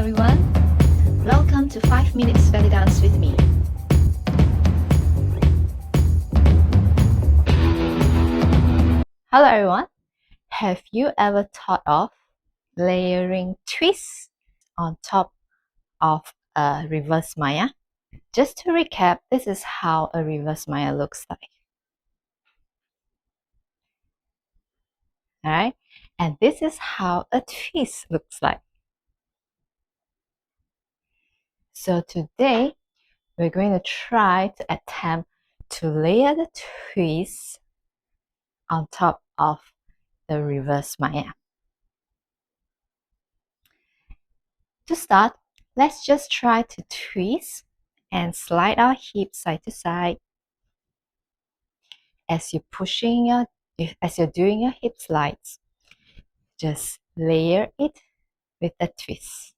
everyone. Welcome to 5 Minutes Belly Dance with me. Hello everyone. Have you ever thought of layering twists on top of a reverse Maya? Just to recap, this is how a reverse Maya looks like. Alright? And this is how a twist looks like. So today, we're going to try to attempt to layer the twist on top of the reverse Maya. To start, let's just try to twist and slide our hip side to side. As you're doing your hip slides, just layer it with the twist.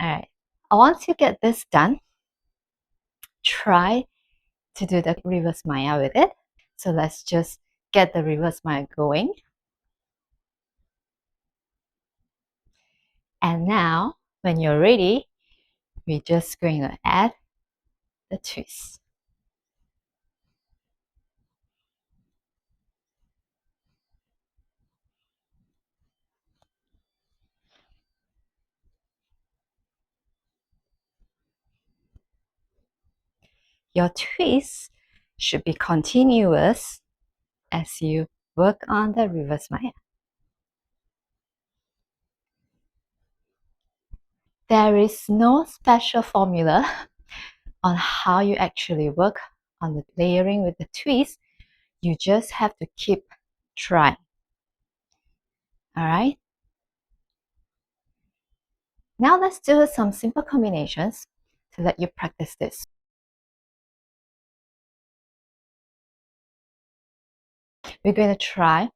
Alright, once you get this done, try to do the reverse Maya with it. So let's just get the reverse Maya going. And now, when you're ready, we're just going to add the twist. Your twist should be continuous as you work on the reverse Maya. There is no special formula on how you actually work on the layering with the twist. You just have to keep trying. Alright? Now let's do some simple combinations to let you practice this. We're going to try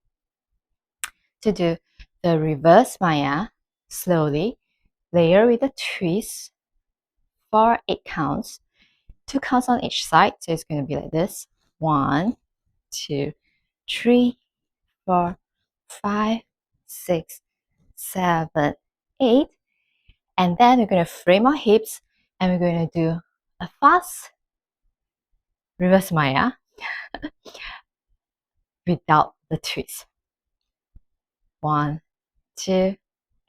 to do the reverse Maya slowly, layer with a twist for 8 counts, 2 counts on each side. So it's going to be like this: 1, 2, 3, 4, 5, 6, 7, 8. And then we're going to frame our hips and we're going to do a fast reverse Maya without the twist. 1, 2,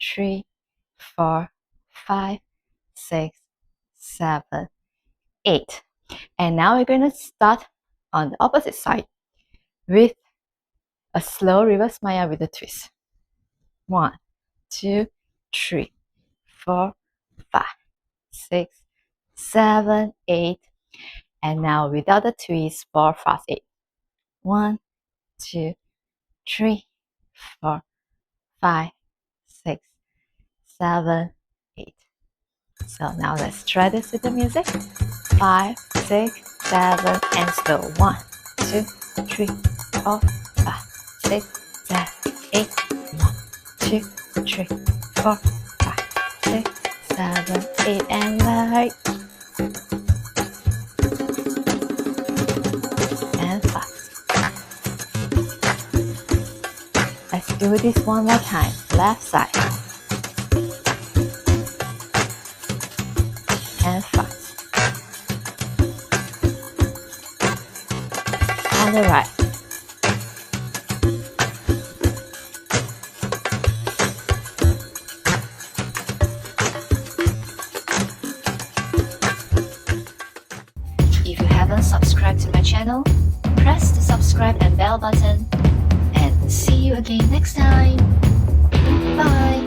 3, 4, 5, 6, 7, 8. And now we're going to start on the opposite side with a slow reverse Maya with a twist. 1, 2, 3, 4, 5, 6, 7, 8. And now without the twist for fast 8. 1, 2, 3, 4, 5, 6, 7, 8. So now let's try this with the music. 5, 6, 7, and slow. 1, 2, 3, 4, 5, 6, 7, 8. 1, 2, 3, 4, 5, 6, 7, 8, and light. And fast. Let's do this one more time. Left side. And fast. And the right. If you haven't subscribed to my channel, press the subscribe and bell button. And see you again next time. Bye.